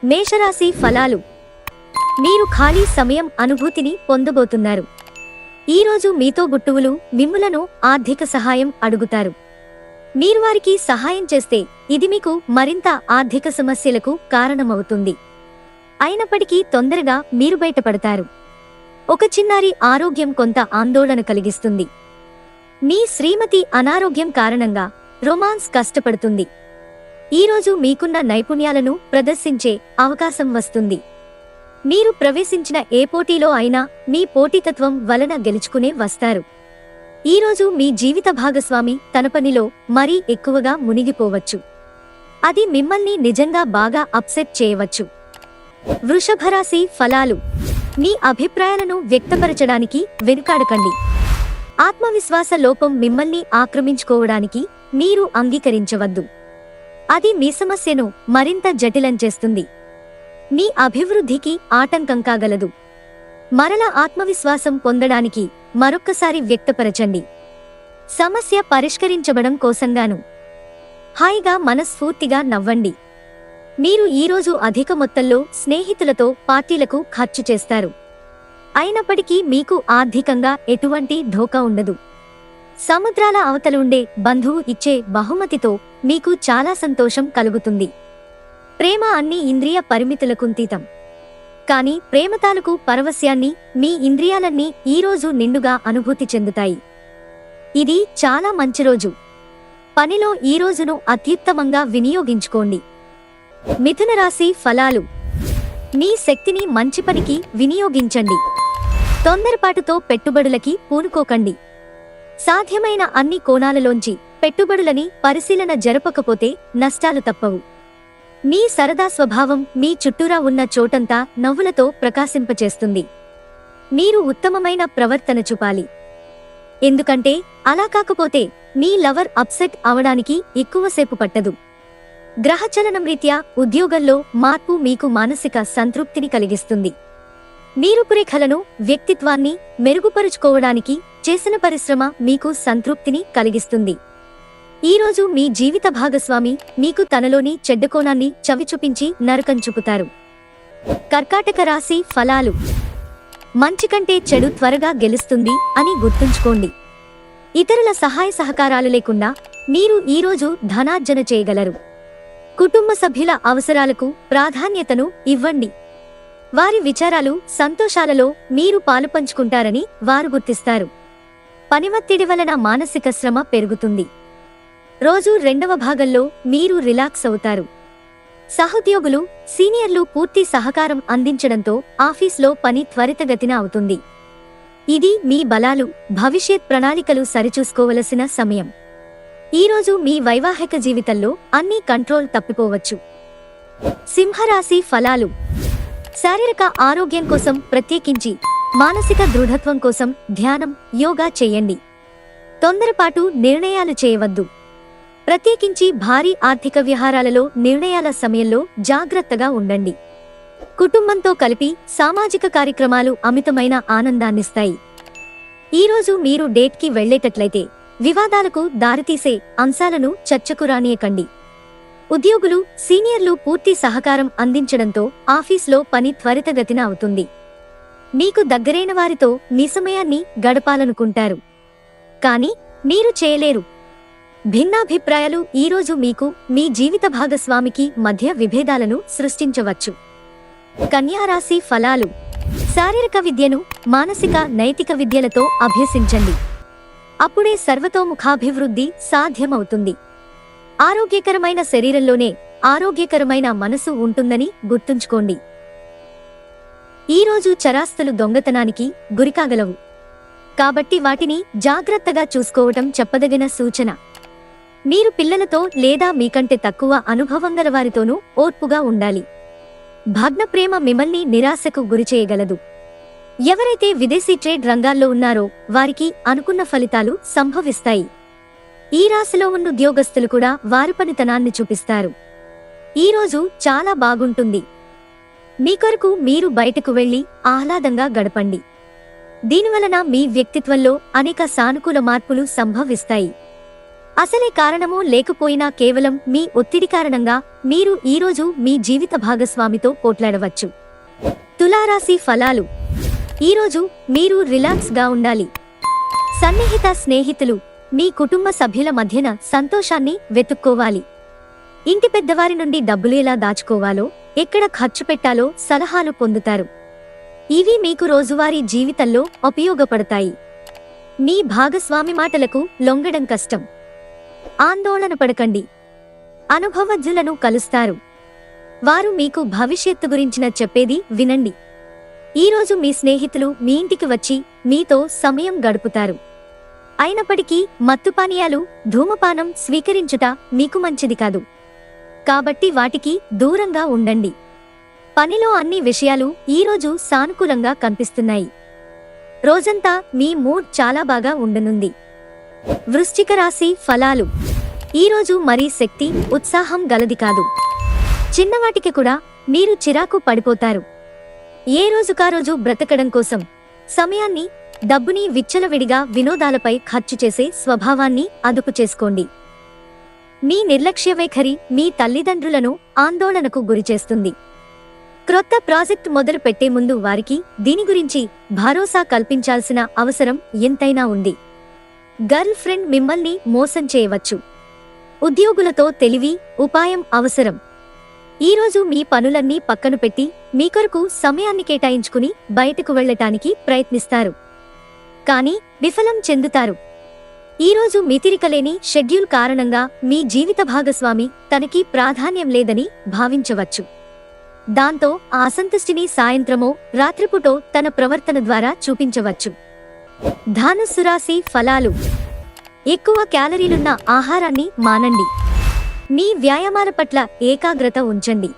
మేషరాశి ఫలాలు. మీరు ఖాళీ సమయం అనుభూతిని పొందబోతున్నారు. ఈరోజు మీతో గుట్టువులు మిమ్ములను ఆర్థిక సహాయం అడుగుతారు. మీరు వారికి సహాయం చేస్తే ఇది మీకు మరింత ఆర్థిక సమస్యలకు కారణమవుతుంది. అయినప్పటికీ తొందరగా మీరు బయటపడతారు. ఒక చిన్నారి ఆరోగ్యం కొంత ఆందోళన కలిగిస్తుంది. మీ శ్రీమతి అనారోగ్యం కారణంగా రొమాన్స్ కష్టపడుతుంది. ఈరోజు మీకున్న నైపుణ్యాలను ప్రదర్శించే అవకాశం వస్తుంది. మీరు ప్రవేశించిన ఏ పోటీలో అయినా మీ పోటీతత్వం వలన గెలుచుకునే వస్తారు. ఈరోజు మీ జీవిత భాగస్వామి తన పనిలో మరీ ఎక్కువగా మునిగిపోవచ్చు. అది మిమ్మల్ని నిజంగా బాగా అప్సెట్ చేయవచ్చు. వృషభరాశి ఫలాలు. మీ అభిప్రాయాలను వ్యక్తపరచడానికి వెనుకాడకండి. ఆత్మవిశ్వాస లోపం మిమ్మల్ని ఆక్రమించుకోవడానికి మీరు అంగీకరించవద్దు. అది మీ సమస్యను మరింత జటిలం చేస్తుంది. మీ అభివృద్ధికి ఆటంకం కాగలదు. మరల ఆత్మవిశ్వాసం పొందడానికి మరొక్కసారి వ్యక్తపరచండి. సమస్య పరిష్కరించబడం కోసంగాను హాయిగా మనస్ఫూర్తిగా నవ్వండి. మీరు ఈరోజు అధిక మొత్తంలో స్నేహితులతో పార్టీలకు ఖర్చు చేస్తారు. అయినప్పటికీ మీకు ఆర్థికంగా ఎటువంటి ఢోకా ఉండదు. సముద్రాల అవతల ఉండే బంధువు ఇచ్చే బహుమతితో మీకు చాలా సంతోషం కలుగుతుంది. ప్రేమ అన్ని ఇంద్రియ పరిమితులకుంతీతం. కానీ ప్రేమ తాలూకు పరవశ్యాన్ని మీ ఇంద్రియాలన్నీ ఈరోజు నిండుగా అనుభూతి చెందుతాయి. ఇది చాలా మంచి రోజు. పనిలో ఈ రోజును అత్యుత్తమంగా వినియోగించుకోండి. మిథున రాశి ఫలాలు. మీ శక్తిని మంచి పనికి వినియోగించండి. తొందరపాటుతో పెట్టుబడులకి పూనుకోకండి. సాధ్యమైన అన్ని కోణాలలోంచి పెట్టుబడులని పరిశీలన జరపకపోతే నష్టాలు తప్పవు. మీ సరదా స్వభావం మీ చుట్టూరా ఉన్న చోటంతా నవ్వులతో ప్రకాశింపచేస్తుంది. మీరు ఉత్తమమైన ప్రవర్తన చూపాలి. ఎందుకంటే అలా కాకపోతే మీ లవర్ అప్సెట్ అవడానికి ఎక్కువసేపు పట్టదు. గ్రహచలనం రీత్యా ఉద్యోగంలో మార్పు మీకు మానసిక సంతృప్తిని కలిగిస్తుంది. మీరు రూపురేఖలను వ్యక్తిత్వాన్ని మెరుగుపరుచుకోవడానికి చేసిన పరిశ్రమ మీకు సంతృప్తిని కలిగిస్తుంది. ఈరోజు మీ జీవిత భాగస్వామి మీకు తనలోని చెడ్డకోణాన్ని చవిచూపించి నరకం చూపుతారు. కర్కాటక రాశి ఫలాలు. మంచి కంటే చెడు త్వరగా గెలుస్తుంది అని గుర్తుంచుకోండి. ఇతరుల సహాయ సహకారాలు లేకుండా మీరు ఈరోజు ధనార్జన చేయగలరు. కుటుంబ సభ్యుల అవసరాలకు ప్రాధాన్యతను ఇవ్వండి. వారి విచారాలు సంతోషాలలో మీరు పాలుపంచుకుంటారని వారు గుర్తిస్తారు. పనివత్తిడి వలన మానసిక శ్రమ పెరుగుతుంది. రోజు రెండవ భాగంలో మీరు రిలాక్స్ అవుతారు. సహోద్యోగులు సీనియర్లు పూర్తి సహకారం అందించడంతో ఆఫీస్లో పని త్వరితగతిన అవుతుంది. ఇది మీ బలాలు భవిష్యత్ ప్రణాళికలు సరిచూసుకోవలసిన సమయం. ఈరోజు మీ వైవాహిక జీవితంలో అన్ని కంట్రోల్ తప్పిపోవచ్చు. సింహరాశి ఫలాలు. శారీరక ఆరోగ్యం కోసం ప్రత్యేకించి మానసిక దృఢత్వం కోసం ధ్యానం యోగా చేయండి. తొందరపాటు నిర్ణయాలు చేయవద్దు. ప్రత్యేకించి భారీ ఆర్థిక వ్యవహారాలలో నిర్ణయాల సమయంలో జాగ్రత్తగా ఉండండి. కుటుంబంతో కలిపి సామాజిక కార్యక్రమాలు అమితమైన ఆనందాన్నిస్తాయి. ఈరోజు మీరు డేట్కి వెళ్లేటట్లయితే వివాదాలకు దారితీసే అంశాలను చర్చకు రానియకండి. ఉద్యోగులు సీనియర్లు పూర్తి సహకారం అందించడంతో ఆఫీస్లో పని త్వరితగతిన అవుతుంది. మీకు దగ్గరైన వారితో మీ సమయాన్ని గడపాలనుకుంటారు. కానీ మీరు చేయలేరు. భిన్నాభిప్రాయాలు ఈరోజు మీకు మీ జీవిత భాగస్వామికి మధ్య విభేదాలను సృష్టించవచ్చు. కన్యారాశి ఫలాలు. శారీరక విద్యను మానసిక నైతిక విద్యలతో అభ్యసించండి. అప్పుడే సర్వతోముఖాభివృద్ధి సాధ్యమవుతుంది. ఆరోగ్యకరమైన శరీరంలోనే ఆరోగ్యకరమైన మనసు ఉంటుందని గుర్తుంచుకోండి. ఈరోజు చరాస్తులు దొంగతనానికి గురికాగలవు. కాబట్టి వాటిని జాగ్రత్తగా చూసుకోవటం చెప్పదగిన సూచన. మీరు పిల్లలతో లేదా మీకంటే తక్కువ అనుభవం గల వారితోనూ ఓర్పుగా ఉండాలి. భగ్న ప్రేమ మిమ్మల్ని నిరాశకు గురిచేయగలదు. ఎవరైతే విదేశీ ట్రేడ్ రంగాల్లో ఉన్నారో వారికి అనుకున్న ఫలితాలు సంభవిస్తాయి. ఈ రాశిలో ఉన్న ఉద్యోగస్తులు కూడా వారి పనితనాన్ని చూపిస్తారు. ఈరోజు చాలా బాగుంటుంది. మీ కొరకు మీరు బయటకు వెళ్లి ఆహ్లాదంగా గడపండి. దీనివలన మీ వ్యక్తిత్వంలో అనేక సానుకూల మార్పులు సంభవిస్తాయి. అసలే కారణమో లేకపోయినా కేవలం మీ ఒత్తిడి కారణంగా మీరు ఈరోజు మీ జీవిత భాగస్వామితో పోట్లాడవచ్చు. తులారాశి ఫలాలు. ఈరోజు మీరు రిలాక్స్ గా ఉండాలి. సన్నిహిత స్నేహితులు, మీ కుటుంబ సభ్యుల మధ్యన సంతోషాన్ని వెతుక్కోవాలి. ఇంటి పెద్దవారి నుండి డబ్బులు ఎలా దాచుకోవాలో, ఎక్కడ ఖర్చు పెట్టాలో సలహాలు పొందుతారు. ఇవి మీకు రోజువారీ జీవితంలో ఉపయోగపడతాయి. మీ భాగస్వామి మాటలకు లొంగడం కష్టం. ఆందోళన పడకండి. అనుభవజ్ఞులను కలుస్తారు. వారు మీకు భవిష్యత్తు గురించిన చెప్పేది వినండి. ఈరోజు మీ స్నేహితులు మీ ఇంటికి వచ్చి మీతో సమయం గడుపుతారు. అయినప్పటికీ మత్తుపానీయాలు, ధూమపానం స్వీకరించుట మీకు మంచిది కాదు. కాబట్టి వాటికి దూరంగా ఉండండి. పనిలో అన్ని విషయాలు ఈరోజు సానుకూలంగా కనిపిస్తున్నాయి. రోజంతా మీ మూడ్ చాలా బాగా ఉండనుంది. వృశ్చిక రాశి ఫలాలు. ఈరోజు మరీ శక్తి, ఉత్సాహం గలది కాదు. చిన్నవాటికి కూడా మీరు చిరాకు పడిపోతారు. ఏ రోజుకారోజు బ్రతకడం కోసం సమయాన్ని, డబ్బుని విచ్చలవిడిగా వినోదాలపై ఖర్చు చేసే స్వభావాన్ని అదుపు చేసుకోండి. మీ నిర్లక్ష్య వైఖరి మీ తల్లిదండ్రులను ఆందోళనకు గురిచేస్తుంది. క్రొత్త ప్రాజెక్ట్ మొదలు పెట్టే ముందు వారికి దీని గురించి భరోసా కల్పించాల్సిన అవసరం ఎంతైనా ఉంది. గర్ల్ ఫ్రెండ్ మిమ్మల్ని మోసం చేయవచ్చు. ఉద్యోగులతో తెలివి, ఉపాయం అవసరం. ఈరోజు మీ పనులన్నీ పక్కన పెట్టి మీ కొరకు సమయాన్ని కేటాయించుకుని బయటకు వెళ్లటానికి ప్రయత్నిస్తారు. కానీ విఫలం చెందుతారు. ఈరోజు మితిరికలేని షెడ్యూల్ కారణంగా మీ జీవిత భాగస్వామి తనకి ప్రాధాన్యం లేదని భావించవచ్చు. దాంతో ఆ అసంతుష్టిని సాయంత్రమో రాత్రిపూటో తన ప్రవర్తన ద్వారా చూపించవచ్చు. ధనుస్సు రాశి ఫలాలు. ఎక్కువ క్యాలరీలున్న ఆహారాన్ని మానండి. మీ వ్యాయామాల పట్ల ఏకాగ్రత ఉంచండి.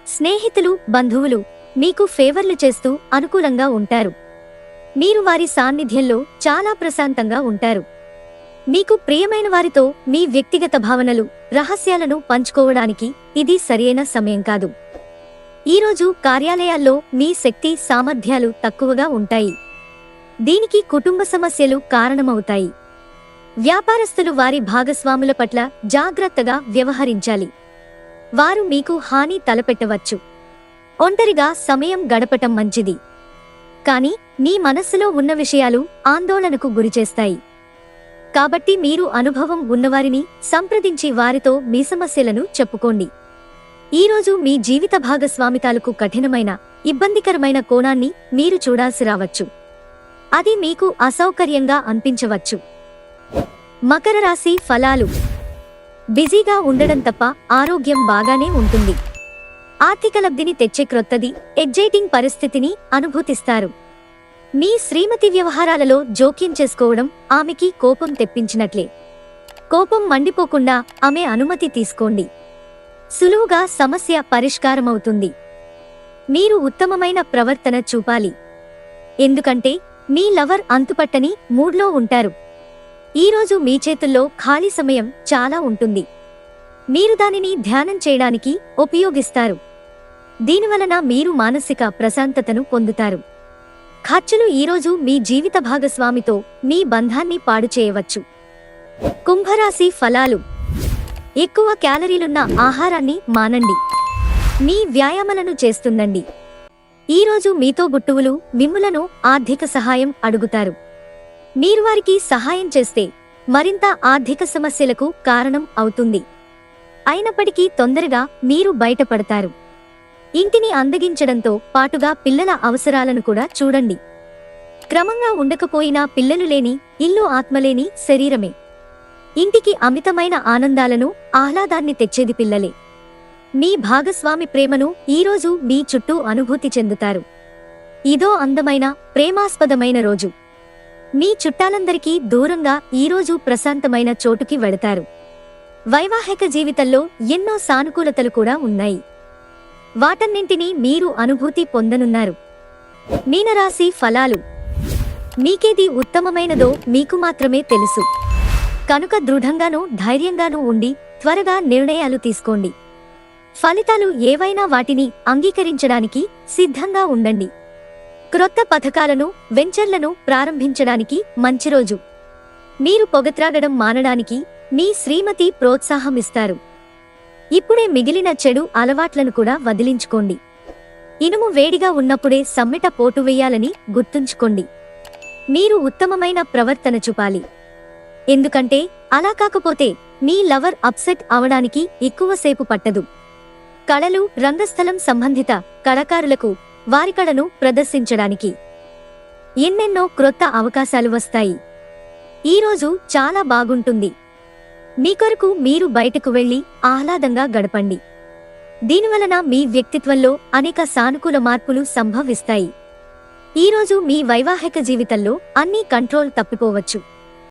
స్నేహితులు, బంధువులు మీకు ఫేవర్లు చేస్తూ అనుకూలంగా ఉంటారు. మీరు వారి సాన్నిధ్యంలో చాలా ప్రశాంతంగా ఉంటారు. మీకు ప్రియమైన వారితో మీ వ్యక్తిగత భావనలు, రహస్యాలను పంచుకోవడానికి ఇది సరియైన సమయం కాదు. ఈరోజు కార్యాలయాల్లో మీ శక్తి, సామర్థ్యాలు తక్కువగా ఉంటాయి. దీనికి కుటుంబ సమస్యలు కారణమవుతాయి. వ్యాపారస్తులు వారి భాగస్వాముల పట్ల జాగ్రత్తగా వ్యవహరించాలి. వారు మీకు హాని తలపెట్టవచ్చు. ఒంటరిగా సమయం గడపటం మంచిది. కానీ మీ మనస్సులో ఉన్న విషయాలు ఆందోళనకు గురిచేస్తాయి. కాబట్టి మీరు అనుభవం ఉన్నవారిని సంప్రదించి వారితో మీ సమస్యలను చెప్పుకోండి. ఈరోజు మీ జీవిత భాగస్వామి తాలూకు కఠినమైన, ఇబ్బందికరమైన కోణాన్ని మీరు చూడాల్సి రావచ్చు. అది మీకు అసౌకర్యంగా అనిపించవచ్చు. మకర రాశి ఫలాలు. బిజీగా ఉండడం తప్ప ఆరోగ్యం బాగానే ఉంటుంది. ఆర్థిక లబ్ధిని తెచ్చే క్రొత్తది, ఎగ్జైటింగ్ పరిస్థితిని అనుభూతిస్తారు. మీ శ్రీమతి వ్యవహారాలలో జోక్యం చేసుకోవడం ఆమెకి కోపం తెప్పించినట్లే. కోపం మండిపోకుండా ఆమె అనుమతి తీసుకోండి. సులువుగా సమస్య పరిష్కారమవుతుంది. మీరు ఉత్తమమైన ప్రవర్తన చూపాలి. ఎందుకంటే మీ లవర్ అంతుపట్టని మూడ్లో ఉంటారు. ఈరోజు మీ చేతుల్లో ఖాళీ సమయం చాలా ఉంటుంది. మీరు దానిని ధ్యానం చేయడానికి ఉపయోగిస్తారు. దీనివలన మీరు మానసిక ప్రశాంతతను పొందుతారు. ఖర్చులు ఈరోజు మీ జీవిత భాగస్వామితో మీ బంధాన్ని పాడు చేయవచ్చు. కుంభరాశి ఫలాలు. ఎక్కువ క్యాలరీలున్న ఆహారాన్ని మానండి. మీ వ్యాయామాలను చేస్తుండండి. ఈరోజు మీతో గుట్టువులు మిమ్ములను ఆర్థిక సహాయం అడుగుతారు. మీరు వారికి సహాయం చేస్తే మరింత ఆర్థిక సమస్యలకు కారణం అవుతుంది. అయినప్పటికీ తొందరగా మీరు బయటపడతారు. ఇంటిని అందగించడంతో పాటుగా పిల్లల అవసరాలను కూడా చూడండి. క్రమంగా ఉండకపోయినా పిల్లలు లేని ఇల్లు ఆత్మలేని శరీరమే. ఇంటికి అమితమైన ఆనందాలను, ఆహ్లాదాన్ని తెచ్చేది పిల్లలే. మీ భాగస్వామి ప్రేమను ఈరోజు మీ చుట్టూ అనుభూతి చెందుతారు. ఇదో అందమైన, ప్రేమాస్పదమైన రోజు. మీ చుట్టాలందరికీ దూరంగా ఈరోజు ప్రశాంతమైన చోటుకి వెళతారు. వైవాహిక జీవితంలో ఎన్నో సానుకూలతలు కూడా ఉన్నాయి. వాటన్నింటినీ మీరు అనుభూతి పొందనున్నారు. మీనరాశి ఫలాలు. మీకేది ఉత్తమమైనదో మీకు మాత్రమే తెలుసు. కనుక దృఢంగానూ ధైర్యంగానూ ఉండి త్వరగా నిర్ణయాలు తీసుకోండి. ఫలితాలు ఏవైనా వాటిని అంగీకరించడానికి సిద్ధంగా ఉండండి. క్రొత్త పథకాలను, వెంచర్లను ప్రారంభించడానికి మంచి రోజు. మీరు పొగత్రాగడం మానడానికి, మీ శ్రీమతి ప్రోత్సాహమిస్తారు. ఇప్పుడే మిగిలిన చెడు అలవాట్లను కూడా వదిలించుకోండి. ఇనుము వేడిగా ఉన్నప్పుడే సమ్మెట పోటు వేయాలని గుర్తుంచుకోండి. మీరు ఉత్తమమైన ప్రవర్తన చూపాలి. ఎందుకంటే అలా కాకపోతే మీ లవర్ అప్సెట్ అవడానికి ఎక్కువసేపు పట్టదు. కళలు, రంగస్థలం సంబంధిత కళాకారులకు వారి కళను ప్రదర్శించడానికి ఎన్నెన్నో క్రొత్త అవకాశాలు వస్తాయి. ఈరోజు చాలా బాగుంటుంది. మీ కొరకు మీరు బయటకు వెళ్లి ఆహ్లాదంగా గడపండి. దీనివలన మీ వ్యక్తిత్వంలో అనేక సానుకూల మార్పులు సంభవిస్తాయి. ఈరోజు మీ వైవాహిక జీవితంలో అన్ని కంట్రోల్ తప్పిపోవచ్చు.